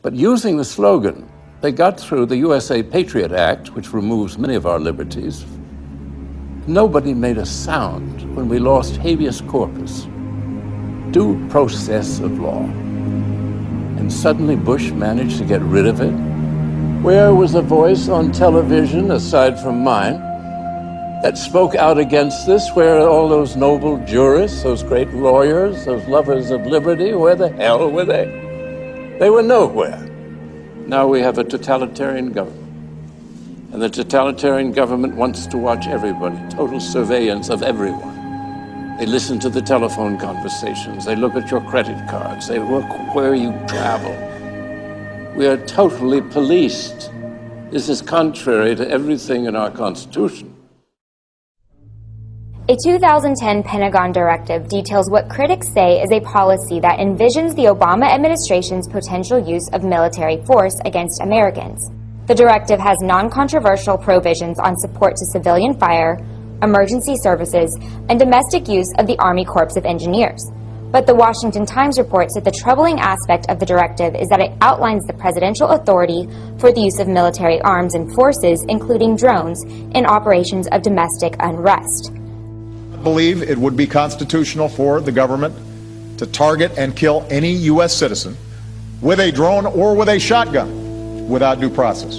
But using the slogan, they got through the USA Patriot Act, which removes many of our liberties. Nobody made a sound when we lost habeas corpus, due process of law. And suddenly Bush managed to get rid of it. Where was a voice on television, aside from mine, that spoke out against this? Where are all those noble jurists, those great lawyers, those lovers of liberty? Where the hell were they? They were nowhere. Now we have a totalitarian government. And the totalitarian government wants to watch everybody, total surveillance of everyone. They listen to the telephone conversations. They look at your credit cards. They look where you travel. We are totally policed. This is contrary to everything in our Constitution. A 2010 Pentagon directive details what critics say is a policy that envisions the Obama administration's potential use of military force against Americans. The directive has non-controversial provisions on support to civilian fire, emergency services, and domestic use of the Army Corps of Engineers. But the Washington Times reports that the troubling aspect of the directive is that it outlines the presidential authority for the use of military arms and forces, including drones, in operations of domestic unrest. I believe it would be constitutional for the government to target and kill any U.S. citizen with a drone or with a shotgun without due process.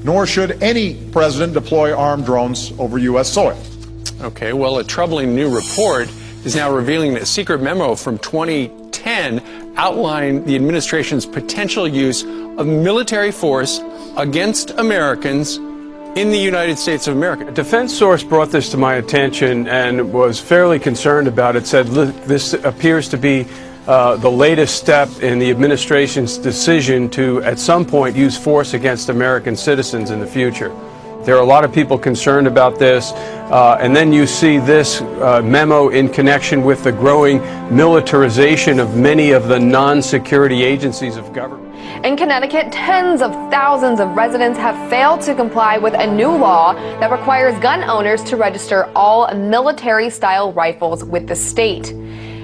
Nor should any president deploy armed drones over U.S. soil. Okay, well, a troubling new report is now revealing that a secret memo from 2010 outlined the administration's potential use of military force against Americans in the United States of America. A defense source brought this to my attention and was fairly concerned about it. Said, look, this appears to be the latest step in the administration's decision to, at some point, use force against American citizens in the future. There are a lot of people concerned about this, and then you see this memo in connection with the growing militarization of many of the non-security agencies of government. In Connecticut, tens of thousands of residents have failed to comply with a new law that requires gun owners to register all military-style rifles with the state.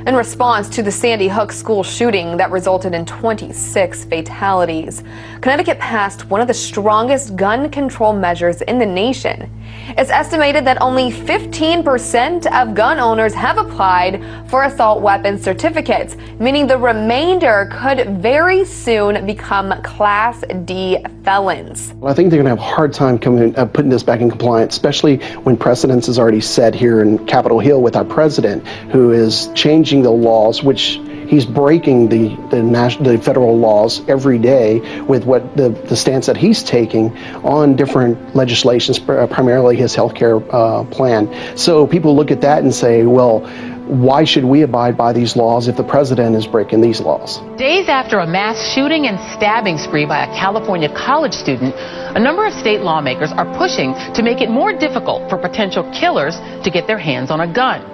In response to the Sandy Hook school shooting that resulted in 26 fatalities, Connecticut passed one of the strongest gun control measures in the nation. It's estimated that only 15% of gun owners have applied for assault weapons certificates, meaning the remainder could very soon become Class D felons. I think they're going to have a hard time putting this back in compliance, especially when precedence is already set here in Capitol Hill with our president, who is changing the laws, which he's breaking the federal laws every day with what the stance that he's taking on different legislations, primarily his health care plan. So people look at that and say, well, why should we abide by these laws if the president is breaking these laws? Days after a mass shooting and stabbing spree by a California college student, a number of state lawmakers are pushing to make it more difficult for potential killers to get their hands on a gun.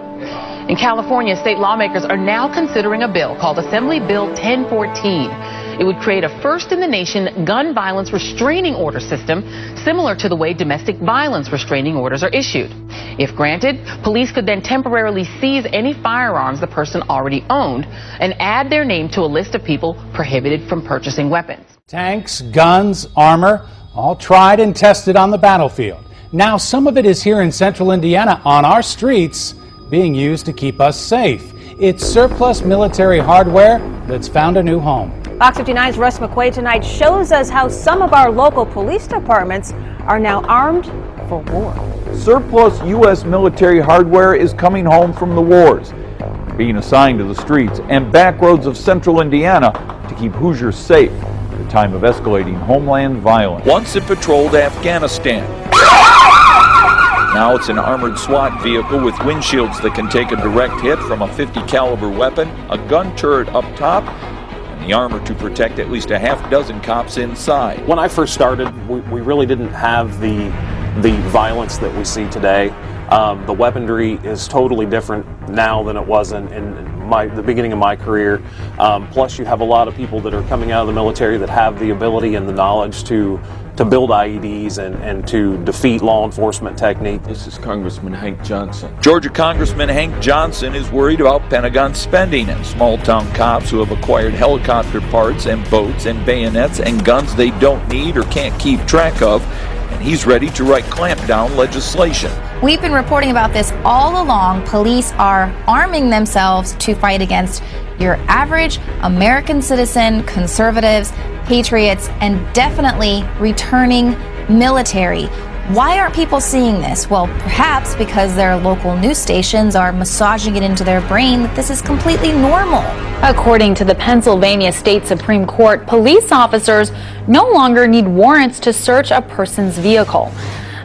In California, state lawmakers are now considering a bill called Assembly Bill 1014. It would create a first-in-the-nation gun violence restraining order system, similar to the way domestic violence restraining orders are issued. If granted, police could then temporarily seize any firearms the person already owned and add their name to a list of people prohibited from purchasing weapons. Tanks, guns, armor, all tried and tested on the battlefield. Now some of it is here in central Indiana on our streets, being used to keep us safe. It's surplus military hardware that's found a new home. Fox 59's Russ McQuaid tonight shows us how some of our local police departments are now armed for war. Surplus U.S. military hardware is coming home from the wars, being assigned to the streets and back roads of central Indiana to keep Hoosiers safe at a time of escalating homeland violence. Once it patrolled Afghanistan. Now it's an armored SWAT vehicle with windshields that can take a direct hit from a .50 caliber weapon, a gun turret up top, and the armor to protect at least a half dozen cops inside. When I first started, we really didn't have the violence that we see today. The weaponry is totally different now than it was in the beginning of my career. Plus, you have a lot of people that are coming out of the military that have the ability and the knowledge to build IEDs and to defeat law enforcement techniques. This is Congressman Hank Johnson. Georgia Congressman Hank Johnson is worried about Pentagon spending and small-town cops who have acquired helicopter parts and boats and bayonets and guns they don't need or can't keep track of, and he's ready to write clampdown legislation. We've been reporting about this all along. Police are arming themselves to fight against your average American citizen, conservatives, patriots, and definitely returning military. Why aren't people seeing this? Well, perhaps because their local news stations are massaging it into their brain that this is completely normal. According to the Pennsylvania State Supreme Court, police officers no longer need warrants to search a person's vehicle.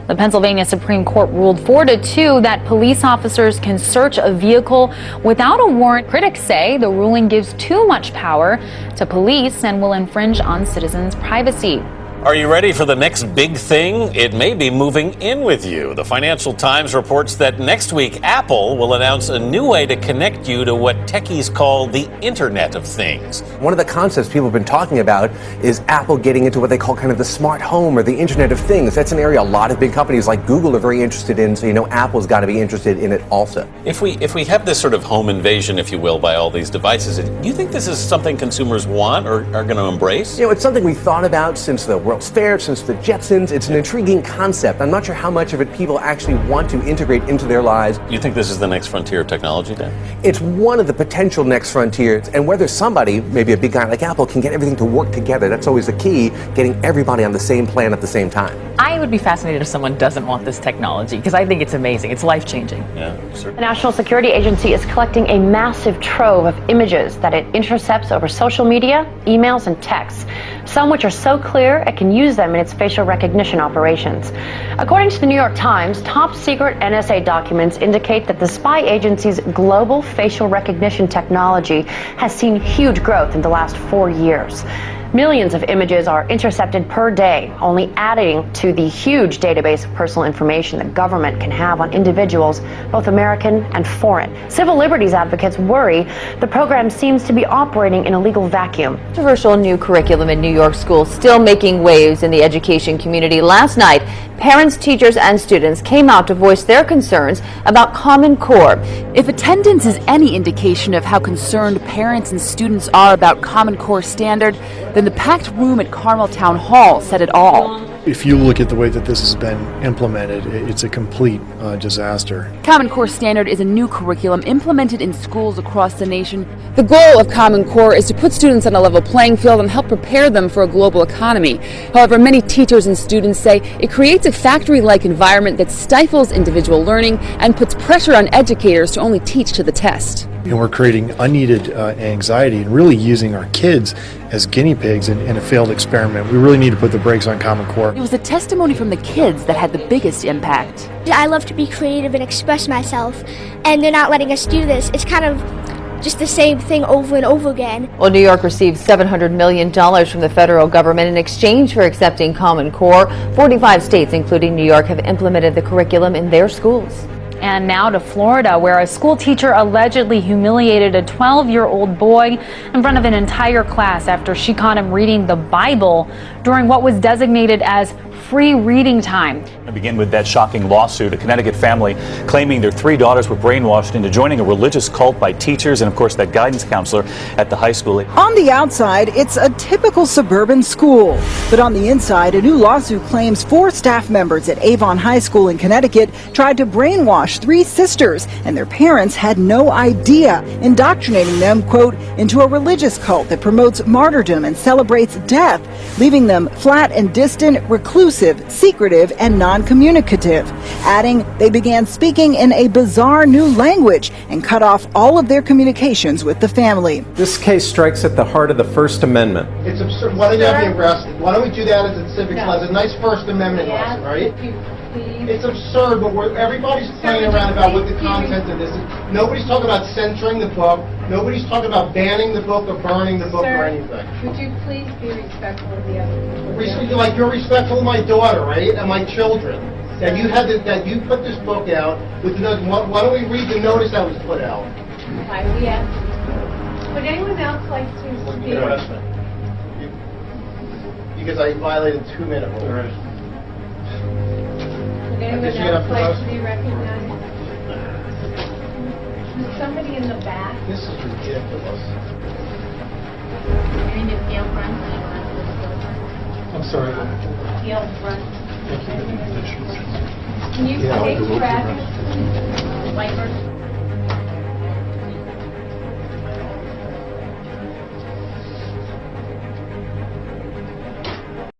The Pennsylvania Supreme Court ruled 4-2 that police officers can search a vehicle without a warrant. Critics say the ruling gives too much power to police and will infringe on citizens' privacy. Are you ready for the next big thing? It may be moving in with you. The Financial Times reports that next week, Apple will announce a new way to connect you to what techies call the Internet of Things. One of the concepts people have been talking about is Apple getting into what they call kind of the smart home or the Internet of Things. That's an area a lot of big companies like Google are very interested in, so you know Apple's got to be interested in it also. If we have this sort of home invasion, if you will, by all these devices, do you think this is something consumers want or are going to embrace? You know, it's something we thought about since the World's Fair, since the Jetsons. It's an intriguing concept. I'm not sure how much of it people actually want to integrate into their lives. You think this is the next frontier of technology, Dan? It's one of the potential next frontiers, and whether somebody, maybe a big guy like Apple, can get everything to work together, that's always the key, getting everybody on the same plan at the same time. I would be fascinated if someone doesn't want this technology, because I think it's amazing. It's life-changing. Yeah, certainly. The National Security Agency is collecting a massive trove of images that it intercepts over social media, emails, and texts, some which are so clear it can use them in its facial recognition operations. According to the New York Times, top-secret NSA documents indicate that the spy agency's global facial recognition technology has seen huge growth in the last 4 years. Millions of images are intercepted per day, only adding to the huge database of personal information the government can have on individuals, both American and foreign. Civil liberties advocates worry the program seems to be operating in a legal vacuum. Controversial new curriculum in New York schools still making waves in the education community. Last night, parents, teachers, and students came out to voice their concerns about Common Core. If attendance is any indication of how concerned parents and students are about Common Core standard, then the packed room at Carmel Town Hall said it all. If you look at the way that this has been implemented, it's a complete disaster. Common Core Standard is a new curriculum implemented in schools across the nation. The goal of Common Core is to put students on a level playing field and help prepare them for a global economy. However, many teachers and students say it creates a factory-like environment that stifles individual learning and puts pressure on educators to only teach to the test. And we're creating unneeded anxiety and really using our kids as guinea pigs in a failed experiment. We really need to put the brakes on Common Core. It was the testimony from the kids that had the biggest impact. I love to be creative and express myself, and they're not letting us do this. It's kind of just the same thing over and over again. Well, New York received $700 million from the federal government in exchange for accepting Common Core. 45 states, including New York, have implemented the curriculum in their schools. And now to Florida, where a school teacher allegedly humiliated a 12-year-old boy in front of an entire class after she caught him reading the Bible during what was designated as free reading time. I begin with that shocking lawsuit. A Connecticut family claiming their 3 daughters were brainwashed into joining a religious cult by teachers and, of course, that guidance counselor at the high school. On the outside, it's a typical suburban school. But on the inside, a new lawsuit claims 4 staff members at Avon High School in Connecticut tried to brainwash 3 sisters, and their parents had no idea, indoctrinating them, quote, into a religious cult that promotes martyrdom and celebrates death, leaving them flat and distant, reclusive, secretive, and non-communicative. Adding, they began speaking in a bizarre new language and cut off all of their communications with the family. This case strikes at the heart of the First Amendment. It's absurd. Why don't you have me arrested? Why don't we do that as a civics lesson? A nice First Amendment lesson, right? It's absurd, but everybody's playing around about what the content of this is. Nobody's talking about censoring the book. Nobody's talking about banning the book or burning the book or anything. Would you please be respectful of the other people? Like you're respectful of my daughter, right, and my children. That you had that you put this book out with the. Why don't we read the notice that was put out? Why do we ask? Would anyone else like to speak? Because I violated 2-minute rule. Would anyone else like to be recognized? There's somebody in the back. This is ridiculous. Your name is Gail Brunt. I'm sorry. Gail Brunt. Thank you. Can you Yeah, state the your road to address? Whitebird.